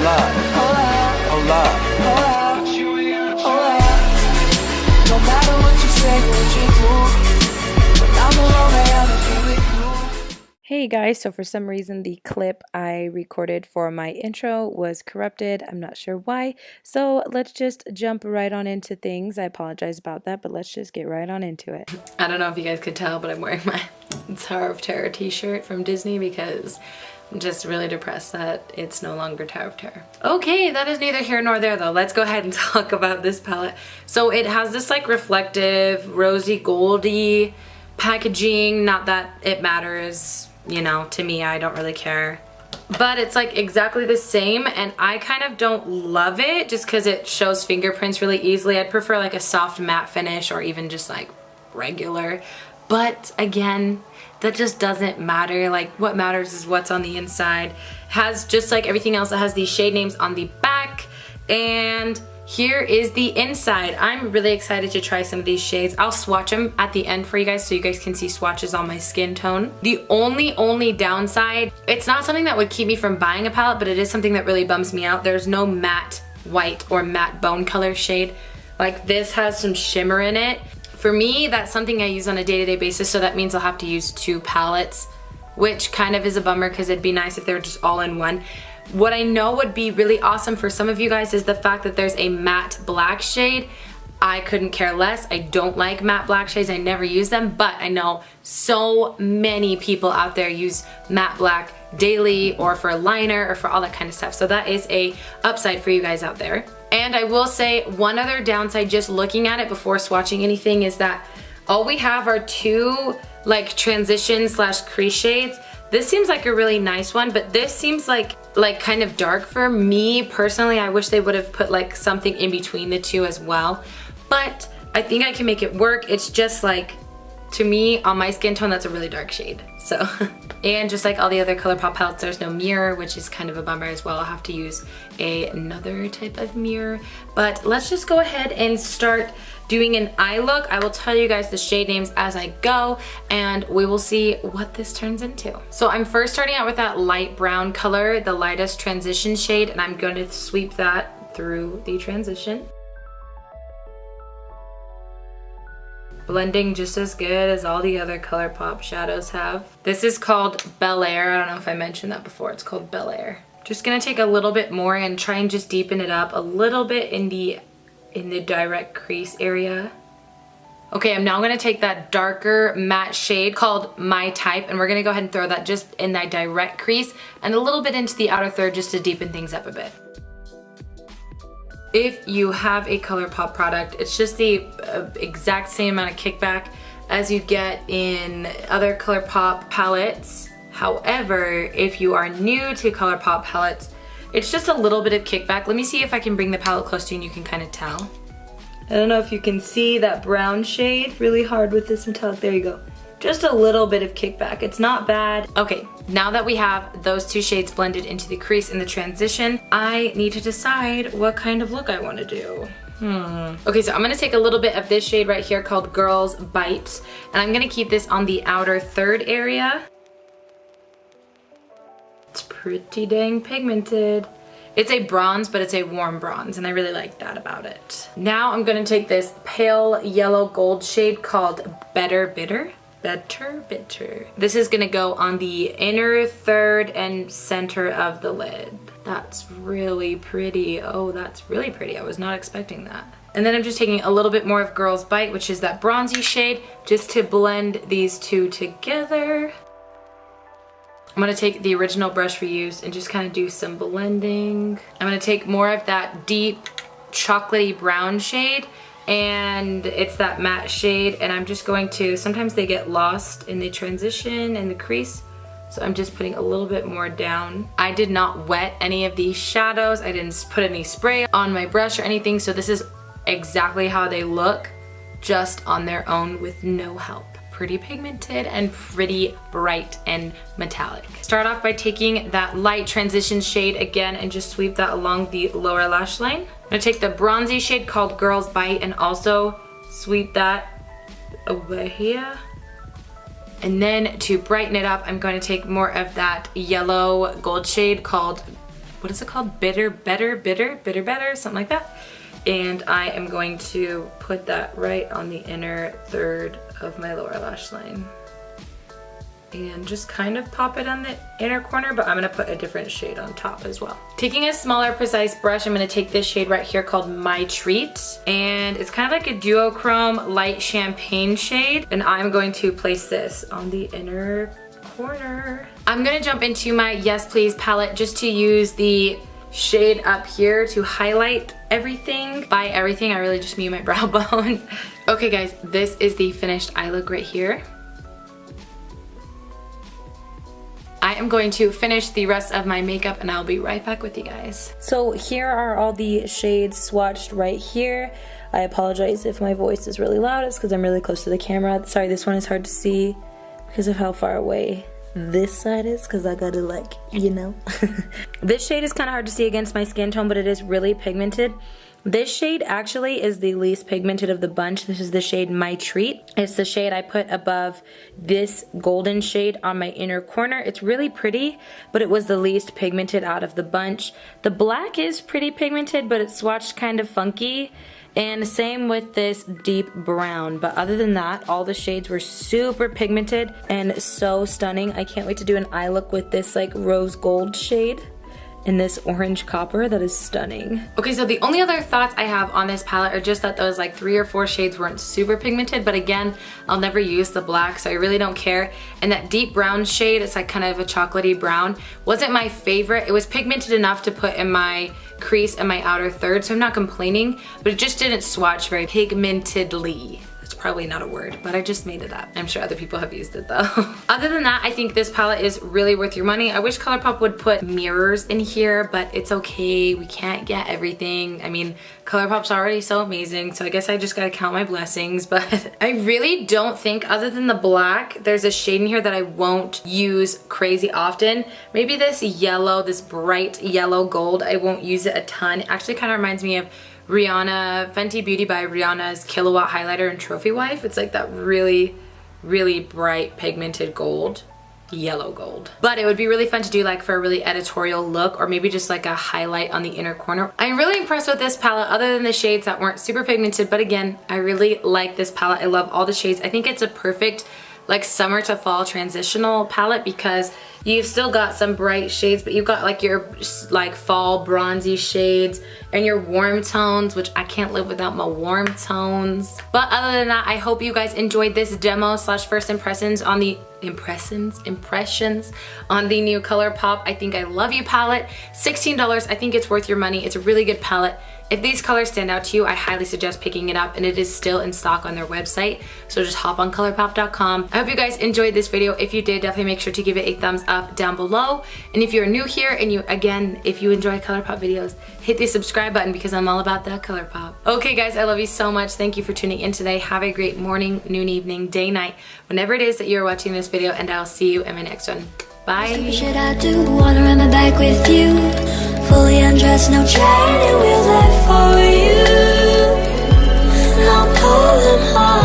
hold up, hold up, hold up, hold up. No matter what you say, what you do, when I'm alone, I gotta be with you. Hey guys, so for some reason the clip I recorded for my intro was corrupted. I'm not sure why. So let's just jump right on into things. I apologize about that, but let's just get right on into it. I don't know if you guys could tell, but I'm wearing my Tower of Terror t-shirt from Disney because I'm just really depressed that it's no longer Tower of Terror. Okay, that is neither here nor there though. Let's go ahead and talk about this palette. So it has this like reflective, rosy, goldy packaging. Not that it matters, you know, to me, I don't really care. But it's like exactly the same, and I kind of don't love it just because it shows fingerprints really easily. I'd prefer like a soft matte finish or even just like regular. But again, that just doesn't matter. Like what matters is what's on the inside. Has just like everything else, it has these shade names on the back, and here is the inside. I'm really excited to try some of these shades. I'll swatch them at the end for you guys so you guys can see swatches on my skin tone. The only downside, it's not something that would keep me from buying a palette, but it is something that really bums me out. There's no matte white or matte bone color shade. Like this has some shimmer in it. For me, that's something I use on a day-to-day basis, so that means I'll have to use 2 palettes, which kind of is a bummer because it'd be nice if they were just all in one. What I know would be really awesome for some of you guys is the fact that there's a matte black shade. I couldn't care less. I don't like matte black shades. I never use them, but I know so many people out there use matte black daily or for liner or for all that kind of stuff. So that is a upside for you guys out there. And I will say one other downside just looking at it before swatching anything is that all we have are 2 like transition / crease shades. This seems like a really nice one, but this seems like kind of dark for me personally. I wish they would have put like something in between the 2 as well, but I think I can make it work. It's just like, to me, on my skin tone, that's a really dark shade. So, and just like all the other ColourPop palettes, there's no mirror, which is kind of a bummer as well. I'll have to use another type of mirror, but let's just go ahead and start doing an eye look. I will tell you guys the shade names as I go, and we will see what this turns into. So I'm first starting out with that light brown color, the lightest transition shade, and I'm going to sweep that through the transition. Blending just as good as all the other ColourPop shadows have. This is called Bel Air. I don't know if I mentioned that before. It's called Bel Air. Just gonna take a little bit more and try and just deepen it up a little bit in the direct crease area. Okay, I'm now gonna take that darker matte shade called My Type, and we're gonna go ahead and throw that just in that direct crease and a little bit into the outer third just to deepen things up a bit. If you have a ColourPop product, it's just the exact same amount of kickback as you get in other ColourPop palettes. However, if you are new to ColourPop palettes, it's just a little bit of kickback. Let me see if I can bring the palette close to you and you can kind of tell. I don't know if you can see that brown shade really hard with this metallic. There you go. Just a little bit of kickback. It's not bad. Okay, now that we have those 2 shades blended into the crease in the transition, I need to decide what kind of look I want to do. Okay, so I'm gonna take a little bit of this shade right here called Girls Bite, and I'm gonna keep this on the outer third area. It's pretty dang pigmented. It's a bronze, but it's a warm bronze, and I really like that about it. Now I'm gonna take this pale yellow gold shade called Better Bitter. This is gonna go on the inner third and center of the lid. That's really pretty. Oh, that's really pretty. I was not expecting that. And then I'm just taking a little bit more of Girls Bite, which is that bronzy shade, just to blend these 2 together. I'm gonna take the original brush we used and just kind of do some blending. I'm gonna take more of that deep chocolatey brown shade, and it's that matte shade, and I'm just going to, sometimes they get lost in the transition and the crease, so I'm just putting a little bit more down. I did not wet any of these shadows. I didn't put any spray on my brush or anything, so this is exactly how they look, just on their own with no help. Pretty pigmented and pretty bright and metallic. Start off by taking that light transition shade again and just sweep that along the lower lash line. I'm gonna take the bronzy shade called Girls Bite and also sweep that over here. And then to brighten it up, I'm going to take more of that yellow gold shade called, what is it called? Bitter Better, something like that. And I am going to put that right on the inner third of my lower lash line. And just kind of pop it on the inner corner, but I'm gonna put a different shade on top as well. Taking a smaller, precise brush, I'm gonna take this shade right here called My Treat. And it's kind of like a duochrome light champagne shade. And I'm going to place this on the inner corner. I'm gonna jump into my Yes Please palette just to use the shade up here to highlight everything. By everything, I really just mean my brow bone. Okay guys, this is the finished eye look right here. I am going to finish the rest of my makeup and I'll be right back with you guys. So here are all the shades swatched right here. I apologize if my voice is really loud. It's because I'm really close to the camera. Sorry, this one is hard to see because of how far away this side is, because I gotta, like, you know. This shade is kind of hard to see against my skin tone, but it is really pigmented. This shade actually is the least pigmented of the bunch. This is the shade My Treat. It's the shade I put above this golden shade on my inner corner. It's really pretty, but it was the least pigmented out of the bunch. The black is pretty pigmented, but it's swatched kind of funky. And same with this deep brown. But other than that, all the shades were super pigmented and so stunning. I can't wait to do an eye look with this like rose gold shade and this orange copper. That is stunning. Okay, so the only other thoughts I have on this palette are just that those like 3 or 4 shades weren't super pigmented, but again, I'll never use the black, so I really don't care. And that deep brown shade, it's like kind of a chocolatey brown, wasn't my favorite. It was pigmented enough to put in my crease and my outer third, so I'm not complaining, but it just didn't swatch very pigmentedly. It's probably not a word, but I just made it up. I'm sure other people have used it though. Other than that, I think this palette is really worth your money. I wish ColourPop would put mirrors in here, but it's okay. We can't get everything. I mean, ColourPop's already so amazing, so I guess I just gotta count my blessings, but I really don't think, other than the black, there's a shade in here that I won't use crazy often. Maybe this yellow, this bright yellow gold, I won't use it a ton. It actually kind of reminds me of Rihanna, Fenty Beauty by Rihanna's Kilowatt Highlighter and Trophy Wife. It's like that really, really bright pigmented gold, yellow gold. But it would be really fun to do like for a really editorial look, or maybe just like a highlight on the inner corner. I'm really impressed with this palette other than the shades that weren't super pigmented, but again, I really like this palette. I love all the shades. I think it's a perfect like summer to fall transitional palette because you've still got some bright shades, but you've got like your like fall bronzy shades and your warm tones, which I can't live without my warm tones. But other than that, I hope you guys enjoyed this demo slash first impressions on the impressions on the new ColourPop I Think I Love You palette. $16, I think it's worth your money. It's a really good palette. If these colors stand out to you, I highly suggest picking it up, and it is still in stock on their website, so just hop on ColourPop.com. I hope you guys enjoyed this video. If you did, definitely make sure to give it a thumbs up down below. And if you're new here and if you enjoy ColourPop videos, hit the subscribe button because I'm all about that ColourPop. Okay guys, I love you so much. Thank you for tuning in today. Have a great morning, noon, evening, day, night, whenever it is that you're watching this video, and I'll see you in my next one. Bye. Should I do? Wanna run my back with you? Fully undressed, no training wheels left for you. I'll pull them hard.